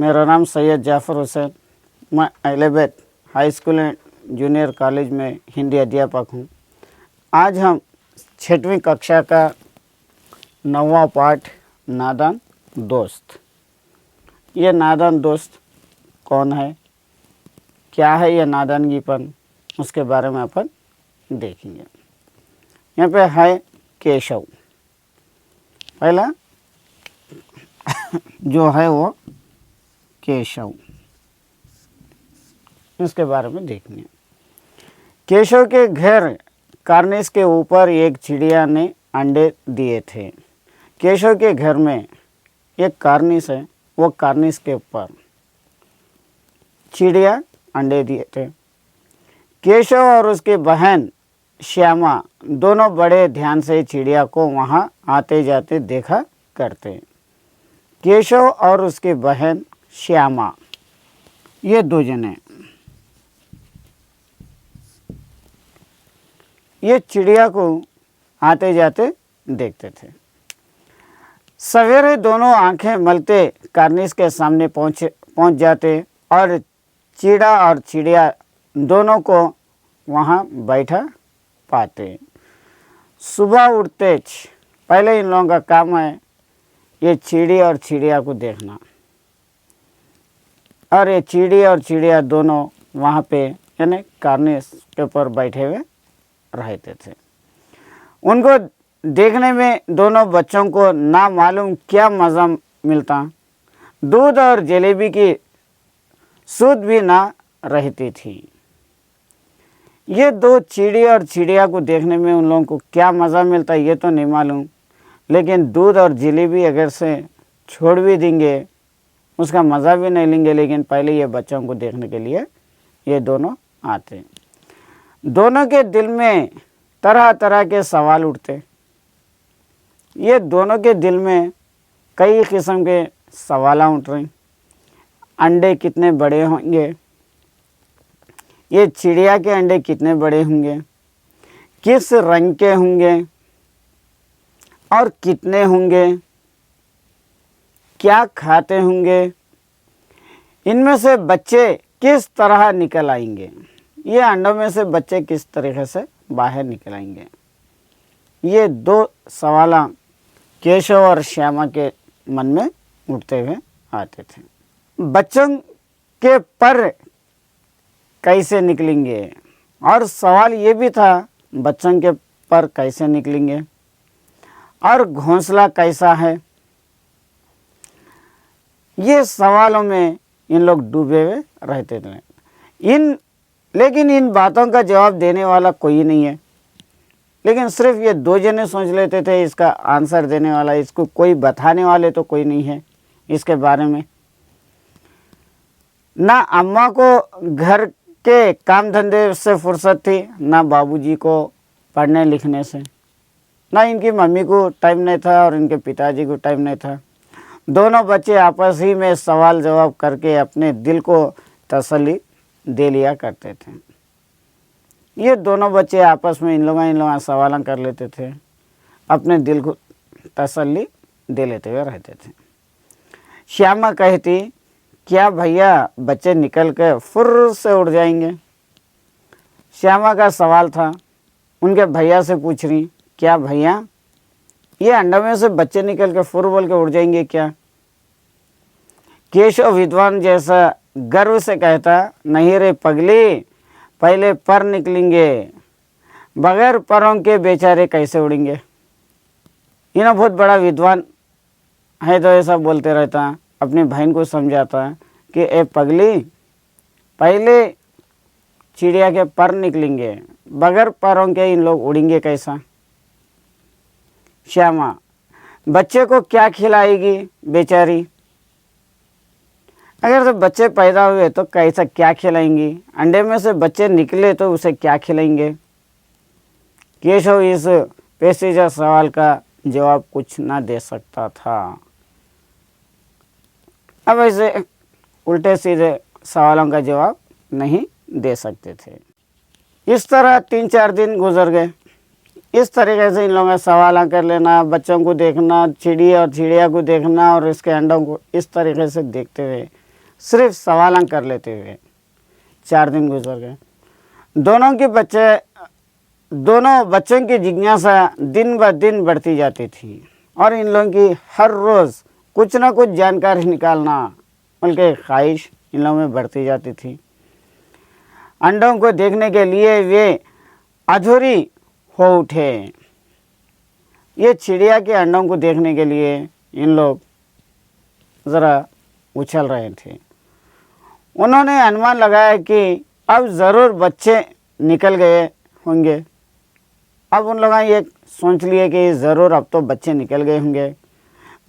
मेरा नाम सैयद जाफ़र हुसैन। मैं elevate high school and junior college में हिंदी अध्यापक हूँ। आज हम 6वीं कक्षा का 9वां पाठ नादान दोस्त। ये नादान दोस्त कौन है, क्या है ये नादानगीपन, उसके बारे में अपन देखेंगे। यहाँ पे है केशव। पहला जो है वो केशव, इसके बारे में देखने। केशव के घर कार्निस के ऊपर एक चिड़िया ने अंडे दिए थे। केशव के घर में एक कार्निस है, वो कार्निस के ऊपर चिड़िया अंडे दिए थे। केशव और उसकी बहन श्यामा दोनों बड़े ध्यान से चिड़िया को वहाँ आते जाते देखा करते। केशव और उसकी बहन श्यामा ये दो जने ये चिड़िया को आते जाते देखते थे। सवेरे दोनों आंखें मलते कार्निस के सामने पहुंच जाते और चिड़ा और चिड़िया दोनों को वहाँ बैठा पाते। सुबह उठते पहले इन लोगों का काम है ये चिड़ी और चिड़िया को देखना, और ये चिड़ी और चिड़िया दोनों वहाँ पे यानी कार्निस के ऊपर बैठे हुए रहते थे। उनको देखने में दोनों बच्चों को ना मालूम क्या मज़ा मिलता। दूध और जलेबी की सूद भी ना रहती थी। ये दो चिड़ी और चिड़िया को देखने में उन लोगों को क्या मज़ा मिलता ये तो नहीं मालूम, लेकिन दूध और जलेबी अगर से छोड़ भी देंगे उसका मज़ा भी नहीं लेंगे। लेकिन पहले ये बच्चों को देखने के लिए ये दोनों आते। दोनों के दिल में तरह तरह के सवाल उठते। ये दोनों के दिल में कई किस्म के सवाल उठ रहे। अंडे कितने बड़े होंगे, ये चिड़िया के अंडे कितने बड़े होंगे, किस रंग के होंगे और कितने होंगे, क्या खाते होंगे, इनमें से बच्चे किस तरह निकल आएंगे, ये अंडों में से बच्चे किस तरीके से बाहर निकल आएंगे। ये दो सवाल केशव और श्यामा के मन में उठते हुए आते थे। बच्चों के पर कैसे निकलेंगे, और सवाल ये भी था बच्चों के पर कैसे निकलेंगे और घोंसला कैसा है। ये सवालों में इन लोग डूबे हुए रहते थे। लेकिन इन बातों का जवाब देने वाला कोई नहीं है। लेकिन सिर्फ ये दो जने सोच लेते थे इसका आंसर देने वाला, इसको कोई बताने वाले तो कोई नहीं है इसके बारे में। ना अम्मा को घर के काम धंधे से फुर्सत थी, ना बाबूजी को पढ़ने लिखने से, ना इनकी मम्मी को टाइम नहीं था और इनके पिताजी को टाइम नहीं था। दोनों बच्चे आपस ही में सवाल जवाब करके अपने दिल को तसल्ली दे लिया करते थे। ये दोनों बच्चे आपस में इन लोग सवाल कर लेते थे, अपने दिल को तसल्ली दे लेते हुए रहते थे। श्यामा कहती, क्या भैया बच्चे निकल के फुर्र से उड़ जाएंगे। श्यामा का सवाल था, उनके भैया से पूछ रही, क्या भैया ये अंडों में से बच्चे निकल के फुर्र बोल के उड़ जाएंगे क्या। केशव विद्वान जैसा गर्व से कहता, नहीं रे पगली, पहले पर निकलेंगे, बगैर परों के बेचारे कैसे उड़ेंगे। ये ना बहुत बड़ा विद्वान है तो ऐसा बोलते रहता, अपनी बहन को समझाता कि ए पगली, पहले चिड़िया के पर निकलेंगे, बगैर परों के इन लोग उड़ेंगे कैसा। श्यामा, बच्चे को क्या खिलाएगी बेचारी, अगर तो बच्चे पैदा हुए तो कैसा क्या खिलाएंगी, अंडे में से बच्चे निकले तो उसे क्या खिलाएंगे। केशव इस पेचीदा सवाल का जवाब कुछ ना दे सकता था। अब ऐसे उल्टे सीधे सवालों का जवाब नहीं दे सकते थे। इस तरह 3-4 दिन गुजर गए। इस तरीके से इन लोगों ने सवाल कर लेना, बच्चों को देखना, चिड़िया और चिड़िया को देखना और इसके अंडों को इस तरीके से देखते हुए सिर्फ सवाल कर लेते हुए 4 दिन गुजर गए। दोनों बच्चों की जिज्ञासा दिन ब दिन बढ़ती जाती थी और इन लोगों की हर रोज़ कुछ ना कुछ जानकारी निकालना बल्कि ख्वाहिश इन लोगों में बढ़ती जाती थी। अंडों को देखने के लिए वे अधूरी हो उठे। ये चिड़िया के अंडों को देखने के लिए इन लोग ज़रा उछल रहे थे। उन्होंने अनुमान लगाया कि अब ज़रूर बच्चे निकल गए होंगे। अब उन लोगों ने ये सोच लिए कि ज़रूर अब तो बच्चे निकल गए होंगे।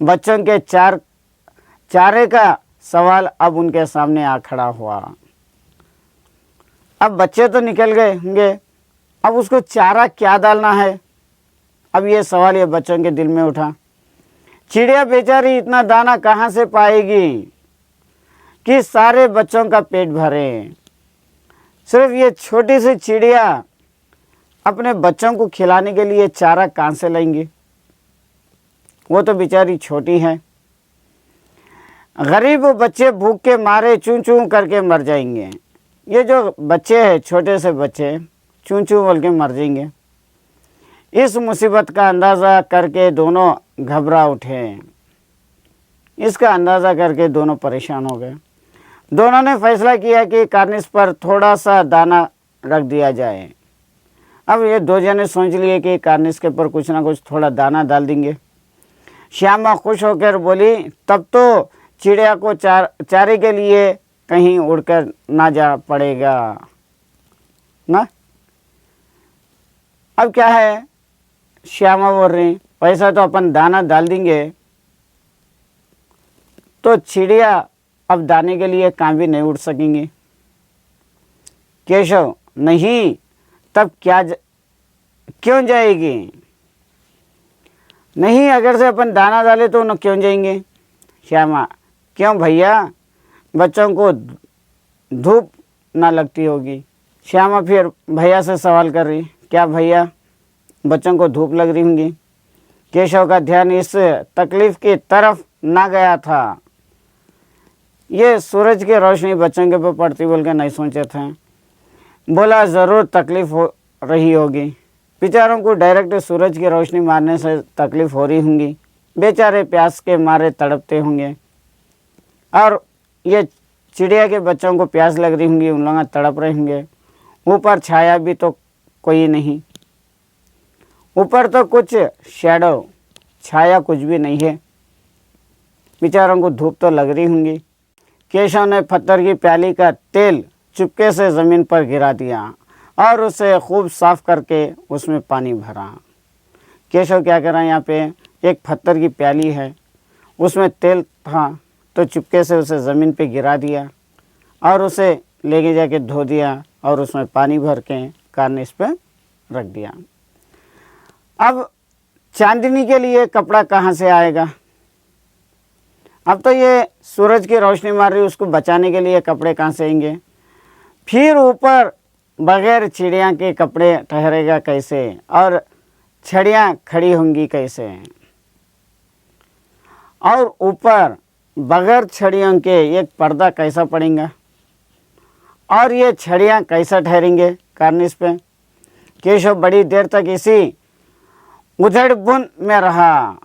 बच्चों के चारे का सवाल अब उनके सामने आ खड़ा हुआ। अब बच्चे तो निकल गए होंगे, अब उसको चारा क्या डालना है, अब ये सवाल ये बच्चों के दिल में उठा। चिड़िया बेचारी इतना दाना कहाँ से पाएगी कि सारे बच्चों का पेट भरे। सिर्फ ये छोटी सी चिड़िया अपने बच्चों को खिलाने के लिए चारा कहाँ से लाएंगी? वो तो बेचारी छोटी है। गरीब बच्चे भूख के मारे चूं चूं करके मर जाएंगे। ये जो बच्चे हैं, छोटे से बच्चे चूं चूं बोल के मर जाएंगे। इस मुसीबत का अंदाज़ा करके दोनों घबरा उठे। इसका अंदाज़ा करके दोनों परेशान हो गए। दोनों ने फैसला किया कि कार्निस पर थोड़ा सा दाना रख दिया जाए। अब ये 2 जने सोच लिए कि कार्निस के ऊपर कुछ ना कुछ थोड़ा दाना डाल देंगे। श्यामा खुश होकर बोली, तब तो चिड़िया को चारे के लिए कहीं उड़कर ना जा पड़ेगा ना। अब क्या है, श्यामा बोल रही, पैसा तो अपन दाना डाल देंगे तो चिड़िया अब दाने के लिए कहाँ भी नहीं उड़ सकेंगी। केशव, नहीं, तब क्यों जाएगी? नहीं, अगर से अपन दाना डाले तो न क्यों जाएंगे? श्यामा, क्यों भैया, बच्चों को धूप ना लगती होगी? श्यामा फिर भैया से सवाल कर रही, क्या भैया बच्चों को धूप लग रही होंगी? केशव का ध्यान इस तकलीफ की तरफ ना गया था। ये सूरज की रोशनी बच्चों के ऊपर पड़ती बोल के नहीं सोचे थे। बोला, ज़रूर तकलीफ़ हो रही होगी, बेचारों को डायरेक्ट सूरज की रोशनी मारने से तकलीफ़ हो रही होंगी, बेचारे प्यास के मारे तड़पते होंगे। और ये चिड़िया के बच्चों को प्यास लग रही होंगी, उन लोग तड़प रहे होंगे। ऊपर छाया भी तो कोई नहीं, ऊपर तो कुछ शैडो, छाया कुछ भी नहीं है, बेचारों को धूप तो लग रही होंगी। केशव ने पत्थर की प्याली का तेल चुपके से ज़मीन पर गिरा दिया और उसे खूब साफ करके उसमें पानी भरा। केशव क्या कर रहा है, यहाँ पे एक पत्थर की प्याली है, उसमें तेल था, तो चुपके से उसे ज़मीन पे गिरा दिया और उसे लेके जाके धो दिया और उसमें पानी भर के कार्निस पे रख दिया। अब चांदनी के लिए कपड़ा कहाँ से आएगा? अब तो ये सूरज की रोशनी मार रही, उसको बचाने के लिए कपड़े कहाँ से आएंगे? फिर ऊपर बगैर चिड़िया के कपड़े ठहरेगा कैसे, और छड़ियाँ खड़ी होंगी कैसे, और ऊपर बगैर छड़ियों के एक पर्दा कैसा पड़ेगा, और ये छड़ियाँ कैसा ठहरेंगे कार्निस पे? केशव बड़ी देर तक इसी उधड़-बुन में रहा।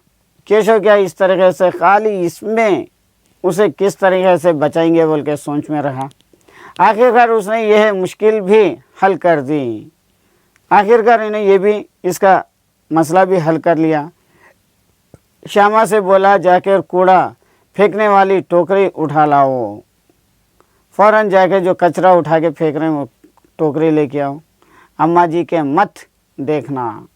केशव क्या इस तरीके से खाली इसमें उसे किस तरीके से बचाएंगे बोल के सोच में रहा। आखिरकार उसने यह मुश्किल भी हल कर दी। आखिरकार इन्हें ये भी इसका मसला भी हल कर लिया। श्यामा से बोला, जाकर कूड़ा फेंकने वाली टोकरी उठा लाओ। फ़ौरन जाके जो कचरा उठा के फेंक रहे हैं वो टोकरी लेके आओ। अम्मा जी के मत देखना,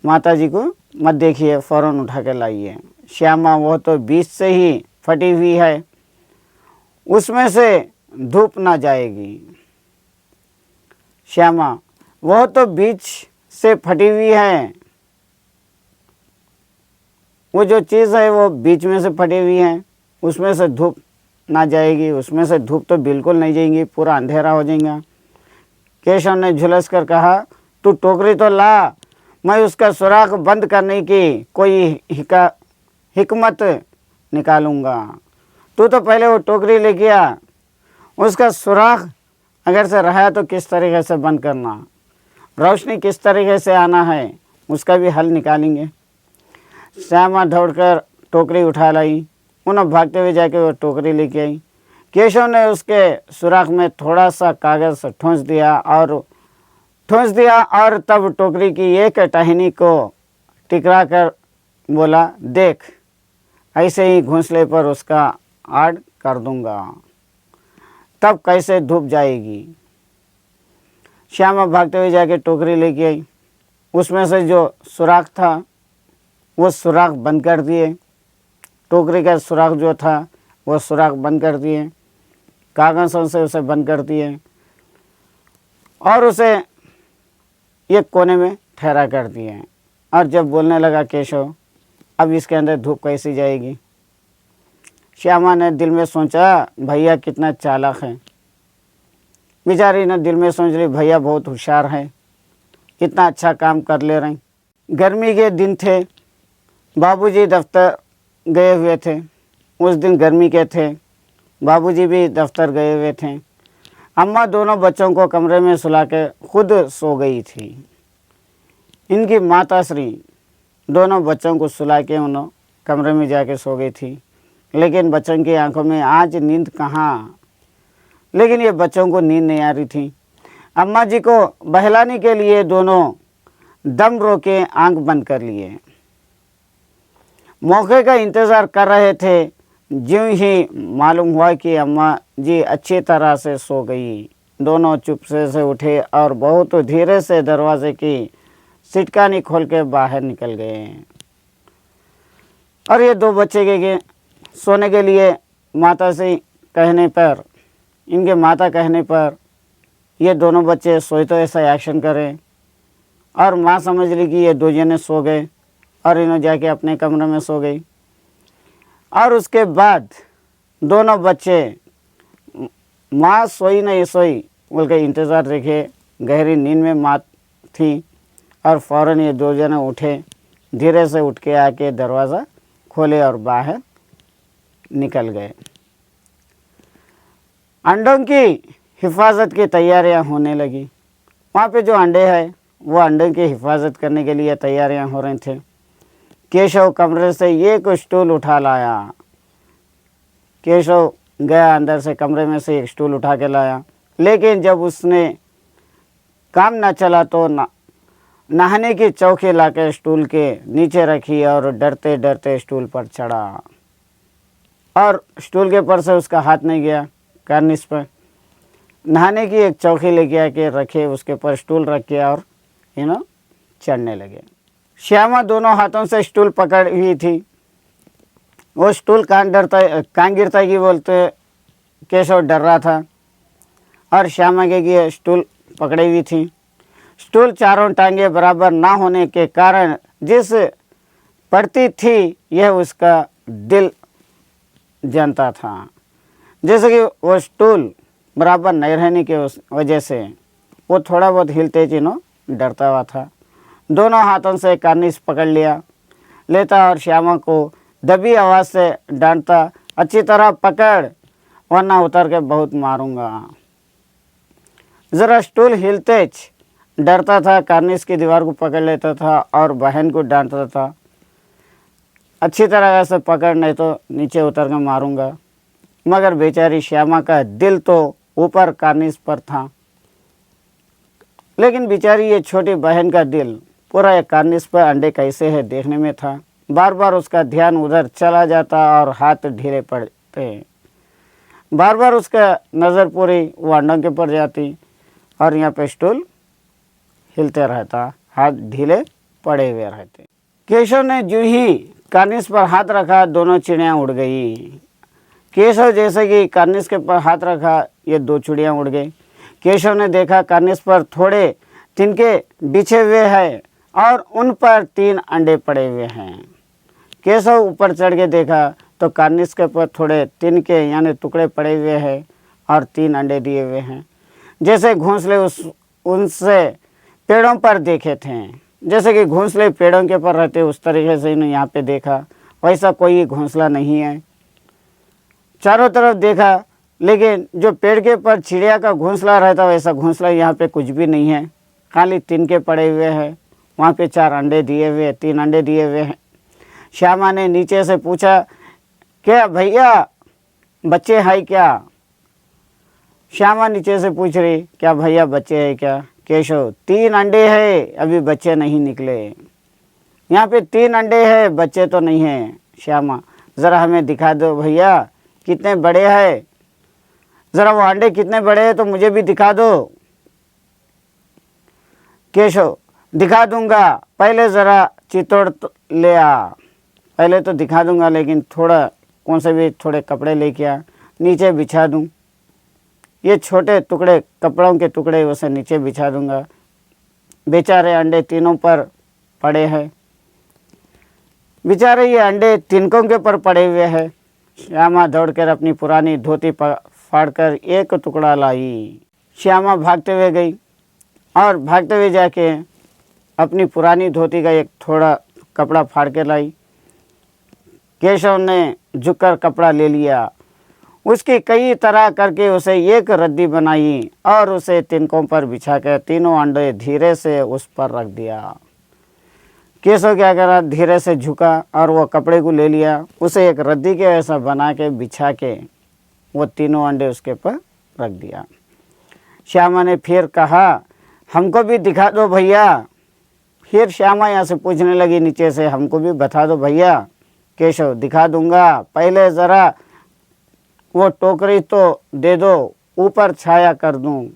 माता जी को मत देखिए, फ़ौरन उठा के लाइए। श्यामा, वो तो बीच से ही फटी हुई है, उसमें से धूप ना जाएगी। श्यामा, वह तो बीच से फटी हुई है, वो जो चीज़ है वो बीच में से फटी हुई है, उसमें से धूप ना जाएगी। उसमें से धूप तो बिल्कुल नहीं जाएगी, पूरा अंधेरा हो जाएगा। केशव ने झुलस कर कहा, तू टोकरी तो ला, मैं उसका सुराख बंद करने की कोई हिकमत निकालूंगा। तू तो पहले वो टोकरी लेके आ, उसका सुराख अगर से रहा तो किस तरीके से बंद करना, रोशनी किस तरीके से आना है, उसका भी हल निकालेंगे। श्यामा दौड़कर टोकरी उठा लाई। उन्हें भागते हुए जाके वो टोकरी लेके आई। केशव ने उसके सुराख में थोड़ा सा कागज़ ठूंस दिया और तब टोकरी की एक टहनी को टिकरा कर बोला, देख ऐसे ही घोंसले पर उसका आड़ कर दूंगा, तब कैसे धूप जाएगी। श्यामा भागते हुए जाके टोकरी लेके आई। उसमें से जो सुराख था वो सुराख बंद कर दिए। टोकरी का सुराख जो था वो सुराख बंद कर दिए, कागज़ों से उसे बंद कर दिए और उसे एक कोने में ठहरा कर दिए। और जब बोलने लगा केशव, अब इसके अंदर धूप कैसी जाएगी। श्यामा ने दिल में सोचा, भैया कितना चालाक है। बेचारी ने दिल में सोच ली, भैया बहुत होशियार है, कितना अच्छा काम कर ले रहे। गर्मी के दिन थे, बाबूजी दफ्तर गए हुए थे। उस दिन गर्मी के थे, बाबूजी भी दफ्तर गए हुए थे। अम्मा दोनों बच्चों को कमरे में सुला के खुद सो गई थी। इनकी माताश्री दोनों बच्चों को सुला के उन्होंने कमरे में जाके सो गई थी। लेकिन बच्चों की आंखों में आज नींद कहाँ, लेकिन ये बच्चों को नींद नहीं आ रही थी। अम्मा जी को बहलाने के लिए दोनों दम रोके आंख बंद कर लिए, मौके का इंतज़ार कर रहे थे। ज्यों ही मालूम हुआ कि अम्मा जी अच्छी तरह से सो गई, दोनों चुपसे से उठे और बहुत धीरे से दरवाजे की सिटकानी खोल के बाहर निकल गए। और ये दो बच्चे के सोने के लिए माता से कहने पर, इनके माता कहने पर ये दोनों बच्चे सोए तो ऐसा एक्शन करें, और माँ समझ ली कि ये दो जने सो गए और इन्होंने जाके अपने कमरे में सो गई। और उसके बाद दोनों बच्चे माँ सोई नहीं सोई बोल के इंतज़ार देखे, गहरी नींद में माँ थी। और फ़ौरन ये दो जने उठे, धीरे से उठ के आके दरवाज़ा खोले और बाहर निकल गए। अंडों की हिफाजत की तैयारियां होने लगी। वहाँ पे जो अंडे हैं वो अंडों की हिफाजत करने के लिए तैयारियां हो रही थे। केशव कमरे से एक स्टूल उठा लाया। केशव गया अंदर से कमरे में से एक स्टूल उठा के लाया, लेकिन जब उसने काम न चला तो नहाने की चौकी लाके स्टूल के नीचे रखी और डरते डरते स्टूल पर चढ़ा। और स्टूल के पर से उसका हाथ नहीं गया कार्निश पर। नहाने की एक चौकी लेके आके रखे, उसके पर स्टूल रख के और चढ़ने लगे। श्यामा दोनों हाथों से स्टूल पकड़ हुई थी। वो स्टूल कहाँ गिरता कि बोलते केशव डर रहा था। और श्यामा के स्टूल पकड़ी हुई थी। स्टूल चारों टांगे बराबर ना होने के कारण जिस पड़ती थी यह उसका दिल जानता था। जैसे कि वो स्टूल बराबर नहीं रहने की वजह से वो थोड़ा बहुत हिलते डरता हुआ था। दोनों हाथों से कार्निश पकड़ लेता और श्यामा को दबी आवाज़ से डांटता, अच्छी तरह पकड़ वरना उतर के बहुत मारूंगा। ज़रा स्टूल हिलते डरता था, कार्निश की दीवार को पकड़ लेता था और बहन को डांटता था, अच्छी तरह से पकड़ नहीं तो नीचे उतर कर मारूंगा। मगर बेचारी श्यामा का दिल तो ऊपर कार्निश पर था, लेकिन बेचारी ये छोटी बहन का दिल पूरा एक कार्निश पर अंडे कैसे है देखने में था। बार बार उसका ध्यान उधर चला जाता और हाथ ढीले पड़ते। बार बार उसका नज़र पूरी वो अंडों के पर जाती और यहाँ पे स्टूल हिलते रहता, हाथ ढीले पड़े हुए रहते। केशव ने जो ही कार्निश पर हाथ रखा दोनों चिड़ियाँ उड़ गई। केशव जैसे कि कार्निश के पर हाथ रखा ये दो चिड़ियाँ उड़ गई। केशव ने देखा कार्निश पर थोड़े तिनके बिछे हुए हैं और उन पर 3 अंडे पड़े हुए हैं। केशव ऊपर चढ़ के देखा तो कार्निश के पर थोड़े तिनके यानी टुकड़े पड़े हुए हैं और 3 अंडे दिए हुए हैं। जैसे घोंसले उनसे पेड़ों पर देखे थे, जैसे कि घोंसले पेड़ों के पर रहते उस तरीके से इन्हें यहाँ पे देखा, वैसा कोई घोंसला नहीं है। चारों तरफ देखा, लेकिन जो पेड़ के पर चिड़िया का घोंसला रहता वैसा घोंसला यहाँ पे कुछ भी नहीं है, खाली तिनके पड़े हुए हैं। वहाँ पे 4 अंडे दिए हुए, 3 अंडे दिए हुए हैं। श्यामा ने नीचे से पूछा, क्या भैया बच्चे हैं क्या? श्यामा नीचे से पूछ रही, क्या भैया बच्चे हैं क्या? केशव, 3 अंडे हैं, अभी बच्चे नहीं निकले। यहाँ पे 3 अंडे हैं, बच्चे तो नहीं हैं। श्यामा, ज़रा हमें दिखा दो भैया कितने बड़े हैं, ज़रा वो अंडे कितने बड़े हैं तो मुझे भी दिखा दो। केशव, दिखा दूंगा, पहले ज़रा चितौड़ ले आ। पहले तो दिखा दूंगा, लेकिन थोड़ा कौन से भी थोड़े कपड़े लेके आ, नीचे बिछा दूं। ये छोटे टुकड़े, कपड़ों के टुकड़े उसे नीचे बिछा दूंगा। बेचारे अंडे तीनों पर पड़े हैं, बेचारे ये अंडे तिनकों के पर पड़े हुए हैं। श्यामा दौड़कर अपनी पुरानी धोती फाड़कर एक टुकड़ा लाई। श्यामा भागते हुए गई और भागते हुए जाके अपनी पुरानी धोती का एक थोड़ा कपड़ा फाड़ के लाई। केशव ने झुककर कपड़ा ले लिया, उसकी कई तरह करके उसे एक रद्दी बनाई और उसे तिनकों पर बिछाकर तीनों अंडे धीरे से उस पर रख दिया। केशव क्या करा, धीरे से झुका और वो कपड़े को ले लिया, उसे एक रद्दी के ऐसा बना के बिछा के वो तीनों अंडे उसके पर रख दिया। श्यामा ने फिर कहा, हमको भी दिखा दो भैया। फिर श्यामा यहाँ से पूछने लगी नीचे से, हमको भी बता दो भैया। केशव, दिखा दूंगा, पहले ज़रा वो टोकरी तो दे दो, ऊपर छाया कर दूं।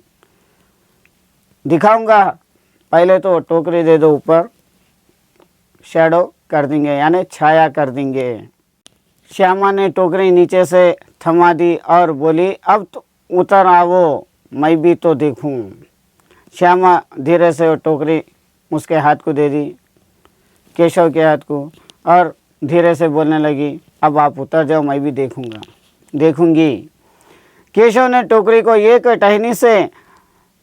दिखाऊंगा, पहले तो टोकरी दे दो, ऊपर शैडो कर देंगे, यानी छाया कर देंगे। श्यामा ने टोकरी नीचे से थमा दी और बोली, अब तो उतर आओ, मैं भी तो देखूं। श्यामा धीरे से वो टोकरी उसके हाथ को दे दी, केशव के हाथ को, और धीरे से बोलने लगी, अब आप उतर जाओ, मैं भी देखूंगी। केशव ने टोकरी को एक टहनी से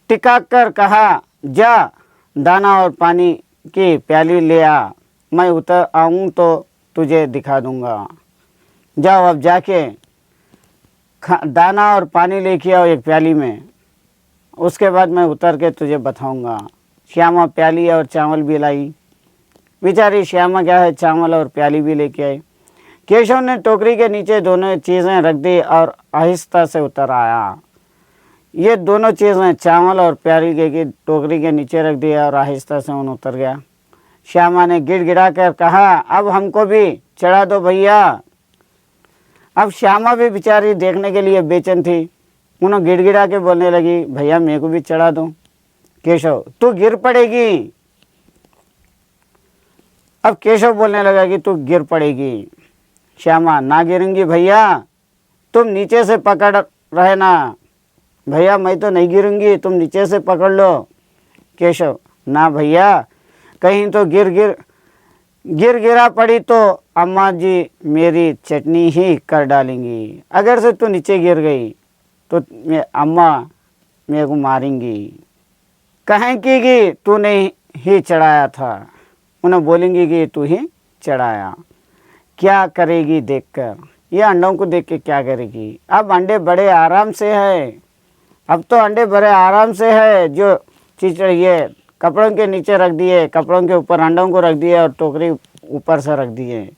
टिका कर कहा, जा दाना और पानी की प्याली ले आ, मैं उतर आऊँ तो तुझे दिखा दूंगा। जाओ अब जाके दाना और पानी लेके आओ एक प्याली में, उसके बाद मैं उतर के तुझे बताऊंगा। श्यामा प्याली और चावल भी लाई। बेचारी श्यामा क्या है, चावल और प्याली भी लेके आई। केशव ने टोकरी के नीचे दोनों चीज़ें रख दी और आहिस्ता से उतर आया। ये दोनों चीज़ें, चावल और प्याली के टोकरी के नीचे रख दिया और आहिस्ता से उन उतर गया। श्यामा ने गिड़गिड़ा कर कहा, अब हमको भी चढ़ा दो भैया। अब श्यामा भी बेचारी देखने के लिए बेचैन थी, उन्होंने गिड़गिड़ा के बोलने लगी, भैया मेरे को भी चढ़ा दो। केशव, तू गिर पड़ेगी। अब केशव बोलने लगा कि तू गिर पड़ेगी। श्यामा, ना गिरूंगी भैया, तुम नीचे से पकड़ रहे ना। भैया मैं तो नहीं गिरूंगी, तुम नीचे से पकड़ लो। केशव, ना भैया, कहीं तो गिरा पड़ी तो अम्मा जी मेरी चटनी ही कर डालेंगी। अगर से तू नीचे गिर गई तो अम्मा मेरे को मारेंगी, कहेंगी कि तूने ही चढ़ाया था, उन्हें बोलेंगी कि तू ही चढ़ाया। क्या करेगी देखकर, ये अंडों को देख के क्या करेगी। अब अंडे बड़े आराम से है, अब तो अंडे बड़े आराम से है। जो चीज़ ये कपड़ों के नीचे रख दिए, कपड़ों के ऊपर अंडों को रख दिए और टोकरी ऊपर से रख दिए।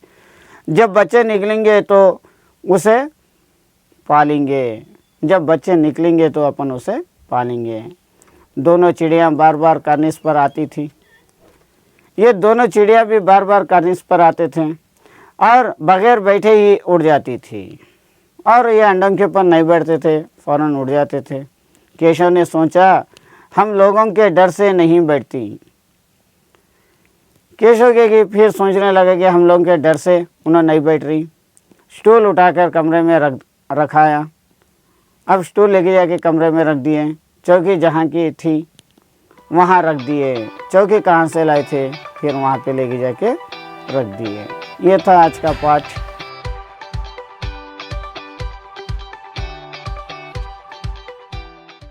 जब बच्चे निकलेंगे तो उसे पालेंगे, जब बच्चे निकलेंगे तो अपन उसे पालेंगे। दोनों चिड़िया बार बार कार्निश पर आती थी। ये दोनों चिड़िया भी बार बार कार्निश पर आते थे और बगैर बैठे ही उड़ जाती थी, और ये अंडों के ऊपर नहीं बैठते थे, फ़ौरन उड़ जाते थे। केशव ने सोचा, हम लोगों के डर से नहीं बैठती। केशव के फिर सोचने लगा कि हम लोगों के डर से उन्होंने नहीं बैठ रही। स्टूल उठाकर कमरे में रखाया। अब स्टूल लेके जाके कमरे में रख दिए। चौकी जहाँ की थी वहाँ रख दिए। चौकी कहाँ से लाए थे, फिर वहाँ पे लेके जाके रख दिए। ये था आज का पाठ।